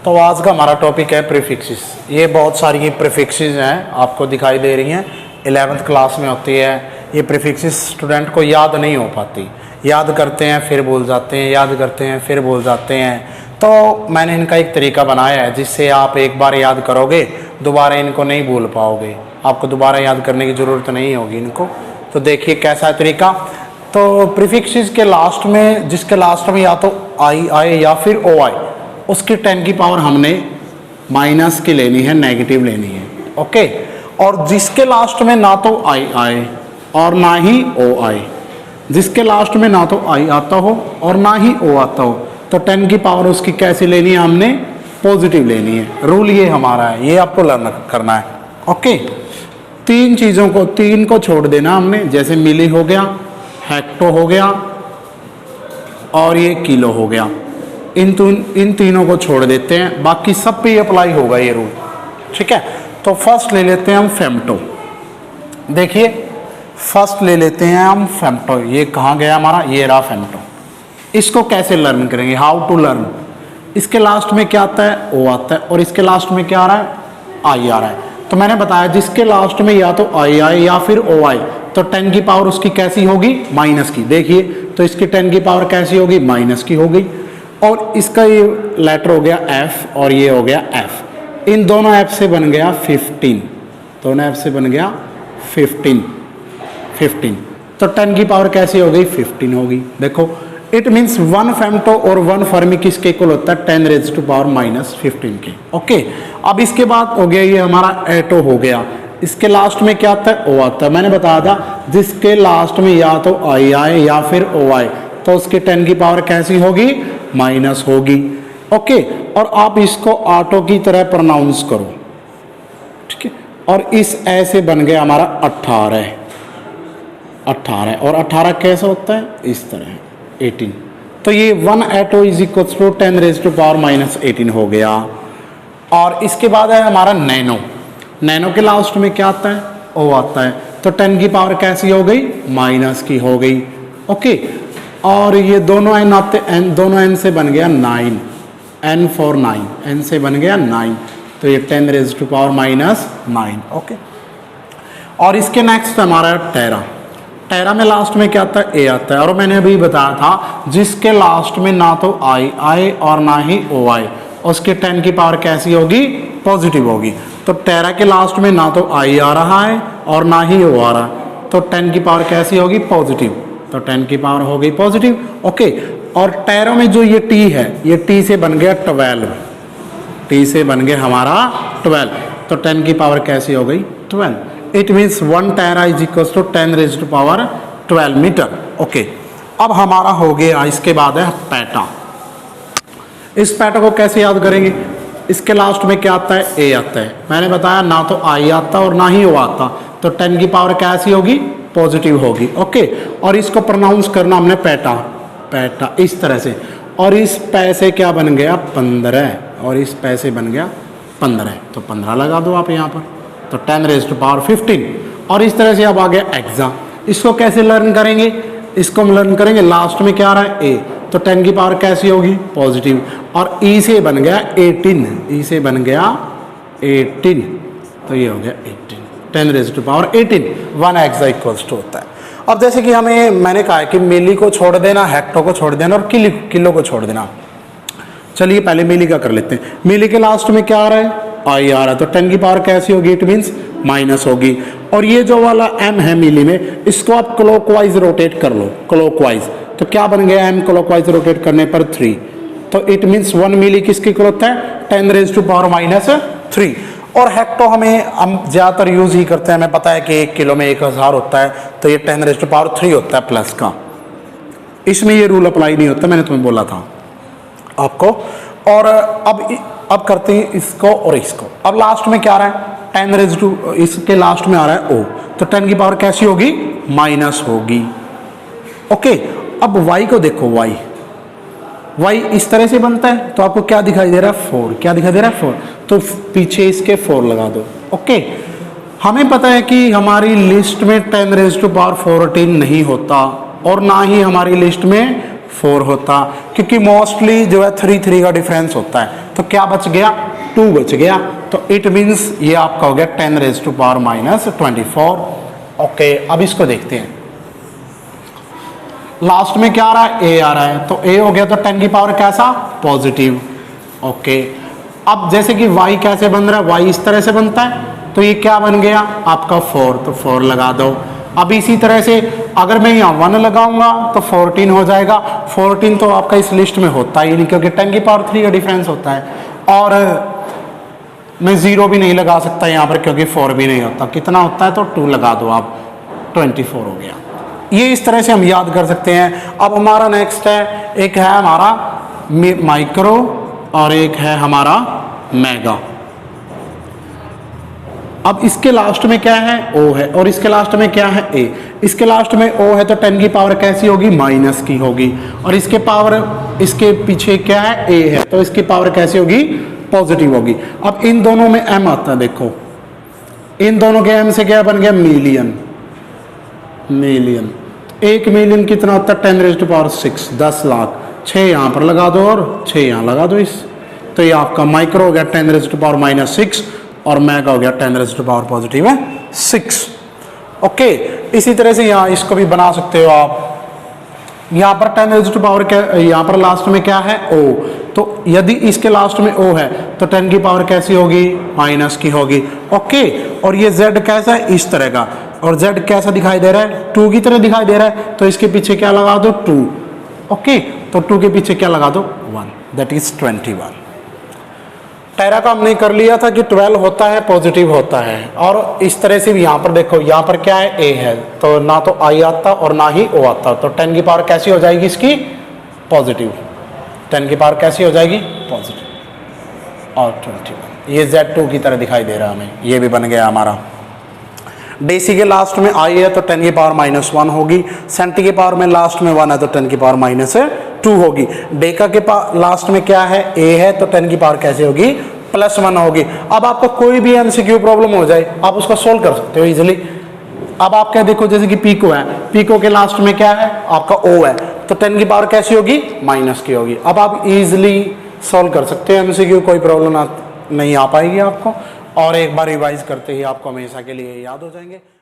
तो आज का हमारा टॉपिक है प्रीफिक्सेस। ये बहुत सारी प्रीफिक्सेस हैं, आपको दिखाई दे रही हैं, 11th क्लास में होती है। ये प्रीफिक्सेस स्टूडेंट को याद नहीं हो पाती, याद करते हैं फिर भूल जाते हैं, याद करते हैं फिर भूल जाते हैं। तो मैंने इनका एक तरीका बनाया है जिससे आप एक बार याद करोगे दोबारा इनको नहीं भूल पाओगे, आपको दोबारा याद करने की ज़रूरत नहीं होगी इनको। तो देखिए कैसा है तरीका। तो प्रीफिक्सेस के लास्ट में, जिसके लास्ट में या तो आई आए या फिर ओ आए, उसकी 10 की पावर हमने माइनस की लेनी है, नेगेटिव लेनी है। ओके। और जिसके लास्ट में ना तो आई आए और ना ही ओ आए, जिसके लास्ट में ना तो आई आता हो और ना ही ओ आता हो, तो 10 की पावर उसकी कैसी लेनी है, हमने पॉजिटिव लेनी है। रूल ये हमारा है, ये आपको लर्न करना है। ओके। तीन को छोड़ देना हमने, जैसे मिली हो गया, हेक्टो हो गया और ये किलो हो गया। इन तीनों को छोड़ देते हैं, बाकी सब पे अप्लाई होगा ये रूल। ठीक है। तो फर्स्ट ले लेते हैं हम फेम्टो। देखिए फर्स्ट ले लेते हैं हम फेम्टो। ये कहाँ गया हमारा, ये रहा फेम्टो। इसको कैसे लर्न करेंगे, हाउ टू लर्न। इसके लास्ट में क्या आता है, ओ आता है, और इसके लास्ट में क्या आ रहा है, आई आ रहा है। तो मैंने बताया जिसके लास्ट में या तो आई आए या फिर ओ आए, तो 10 की पावर उसकी कैसी होगी, माइनस की। देखिए तो इसकी 10 की पावर कैसी होगी, माइनस की हो गई। और इसका ये लेटर हो गया एफ और ये हो गया एफ। इन दोनों एफ से बन गया 15, दोनों एफ से बन गया 15। तो 10 की पावर कैसी हो गई, 15 होगी। देखो इट मीन्स 1 फेम्टो और 1 फर्मी किसके इक्वल होता है, 10 रेज़ टू पावर माइनस 15 के। ओके। अब इसके बाद हो गया ये हमारा एटो हो गया। इसके लास्ट में क्या आता है, ओ आता है। मैंने बताया था जिसके लास्ट में या तो आई आए या फिर ओ आए, तो उसके 10 की पावर कैसी होगी, माइनस होगी। ओके। और आप इसको ऑटो की तरह प्रोनाउंस करो। ठीक है। और इस ए से बन गया हमारा 18। और 18 कैसे होता है, इस तरह 18। तो ये 1 atto is equal to 10 raise to power minus 18 हो गया। और इसके बाद है हमारा नैनो। नैनो के लास्ट में क्या आता है, ओ आता है। तो 10 की पावर कैसी हो गई, माइनस की हो गई। ओके। और ये दोनों एन आते, एन दोनों एन से बन गया 9, एन फॉर 9, एन से बन गया 9। तो ये 10 रेज़ टू पावर माइनस 9। ओके। और इसके नेक्स्ट हमारा टेरा। टेरा में लास्ट में क्या आता है, ए आता है। और मैंने अभी बताया था जिसके लास्ट में ना तो आई आए और ना ही ओ आए, उसके 10 की पावर कैसी होगी, पॉजिटिव होगी। तो टेरा के लास्ट में ना तो आई आ रहा है और ना ही ओ आ रहा है, तो 10 की पावर कैसी होगी, पॉजिटिव। तो 10 की पावर हो गई पॉजिटिव। ओके। और टेरा में जो ये टी है, ये टी से बन गया 12, टी से बन गया हमारा 12। तो 10 की पावर कैसी हो गई, 12। It means 1 tera is equal to 10 raise to power 12 metre. ओके। अब हमारा हो गया, इसके बाद है पैटा। इस पैटा को कैसे याद करेंगे, इसके लास्ट में क्या आता है, ए आता है। मैंने बताया ना तो आई आता और ना ही ओ आता, तो 10 की पावर कैसी होगी, पॉजिटिव होगी। ओके। और इसको प्रोनाउंस करना हमने पैटा, पैटा इस तरह से। और इस पैसे क्या बन गया, 15, और इस पैसे बन गया 15। तो 15 लगा दो आप यहाँ पर, तो 10 रेज़ टू पावर 15। और इस तरह से अब आ गया एक्सा। इसको कैसे लर्न करेंगे, इसको हम लर्न करेंगे लास्ट में क्या आ रहा है, ए। तो 10 की पावर कैसी होगी, पॉजिटिव। और ई से बन गया 18, ई से बन गया 18। तो ये हो गया 18, 10 raise to power 18। 1 exa equals to होता है। अब जैसे कि हमें, मैंने कहा है कि मिली को छोड़ देना, हेक्टो को छोड़ देना और किलो को छोड़ देना। चलिए पहले मिली का कर लेते हैं। मिली के लास्ट में क्या आ रहा है, आई आ रहा है, तो 10 की पावर कैसी होगी, इट मीन्स माइनस होगी। और ये जो वाला एम है मिली में, इसको आप क्लॉकवाइज रोटेट कर लो, क्लॉकवाइज। तो क्या बन गया, एम क्लॉकवाइज रोटेट करने पर 3। तो इट मीन्स 1 मिली किसकी इक्वल होता है, 10 रेज़ टू पावर माइनस 3। और हेक्टो हम ज़्यादातर यूज़ ही करते हैं, हमें पता है कि 1 किलो में 1000 होता है, तो ये 10 रेज़ टू पावर 3 होता है प्लस का। इसमें ये रूल अप्लाई नहीं होता, मैंने तुम्हें बोला था आपको। और अब करते हैं इसको और इसको। अब लास्ट में क्या आ रहा है, 10 रेज़ टू, इसके लास्ट में आ रहा है ओ, तो 10 की पावर कैसी होगी, माइनस होगी। ओके। अब y को देखो, y इस तरह से बनता है, तो आपको क्या दिखाई दे रहा है, 4। क्या दिखाई दे रहा है, 4। तो पीछे इसके 4 लगा दो। ओके। हमें पता है कि हमारी लिस्ट में 10 रेज़ टू पावर 14 नहीं होता, और ना ही हमारी लिस्ट में 4 होता, क्योंकि मोस्टली जो है 3 का डिफरेंस होता है, तो क्या बच गया 2 बच गया। तो इट मीन्स ये आपका हो गया 10⁻⁻24। ओके, अब इसको देखते हैं। लास्ट में क्या आ रहा है, a आ रहा है, तो a हो गया तो 10 की पावर कैसा पॉजिटिव। ओके, अब जैसे कि y कैसे बन रहा है, y इस तरह से बनता है, तो ये क्या बन गया आपका 4, तो 4 लगा दो। अब इसी तरह से अगर मैं यहाँ 1 लगाऊंगा तो 14 हो जाएगा। 14 तो आपका इस लिस्ट में होता ही नहीं, क्योंकि 10 की पावर 3 का डिफरेंस होता है। और मैं 0 भी नहीं लगा सकता यहाँ पर, क्योंकि 4 भी नहीं होता। कितना होता है, तो 2 लगा दो आप, 24 हो गया। ये इस तरह से हम याद कर सकते हैं। अब हमारा नेक्स्ट है, एक है हमारा माइक्रो और एक है हमारा मेगा। अब इसके लास्ट में क्या है, ओ है, और इसके लास्ट में क्या है, ए। इसके लास्ट में ओ है तो 10 की पावर कैसी होगी, माइनस की होगी। और इसके पावर, इसके पीछे क्या है, ए है, तो इसकी पावर कैसी होगी, पॉजिटिव होगी। अब इन दोनों में एम आता है, देखो इन दोनों के एम से क्या बन गया, मिलियन। 1 मिलियन कितना होता है, 10⁻6, 10 लाख। 6 यहाँ पर लगा दो और 6 यहाँ लगा दो इस, तो ये आपका माइक्रो हो गया 10⁻⁻6 और मेगा हो गया 10⁻⁻6। ओके, इसी तरह से यहाँ इसको भी बना सकते हो आप। यहाँ पर 10⁻, यहाँ पर लास्ट में क्या है, ओ, तो यदि इसके लास्ट में ओ है तो 10 की पावर कैसी होगी, माइनस की होगी। ओके, और ये z कैसा है, इस तरह का, और z कैसा दिखाई दे रहा है, 2 की तरह दिखाई दे रहा है, तो इसके पीछे क्या लगा दो, 2। ओके, तो 2 के पीछे क्या लगा दो, 1, दैट इज 21। टेरा का हमने कर लिया था कि 12 होता है, पॉजिटिव होता है। और इस तरह से भी यहाँ पर देखो, यहाँ पर क्या है, a है, तो ना तो i आता और ना ही o आता, तो 10 की पावर कैसी हो जाएगी इसकी, पॉजिटिव। 10 की पावर कैसी हो जाएगी, पॉजिटिव। और 21, ये z2 की तरह दिखाई दे रहा है हमें, ये भी बन गया हमारा। डेसी के लास्ट में i है तो 10 की पावर -1 होगी। सेंटी के पावर में लास्ट में 1 है तो 10 की पावर -2 होगी। डेका के लास्ट में क्या है, a है, तो 10 की पावर कैसे होगी, +1 होगी। अब आपको कोई भी एमसीक्यू प्रॉब्लम हो जाए, आप उसको सोल्व कर सकते हो इजीली। अब आप क्या देखो, जैसे कि पीको है, पीको के लास्ट में क्या है आपका o है, तो 10 की पावर कैसी होगी, माइनस की होगी। अब आप इजीली सोल्व कर सकते हो एमसीक्यू, कोई प्रॉब्लम नहीं आ पाएगी आपको। और एक बार रिवाइज करते ही आपको हमेशा के लिए याद हो जाएंगे।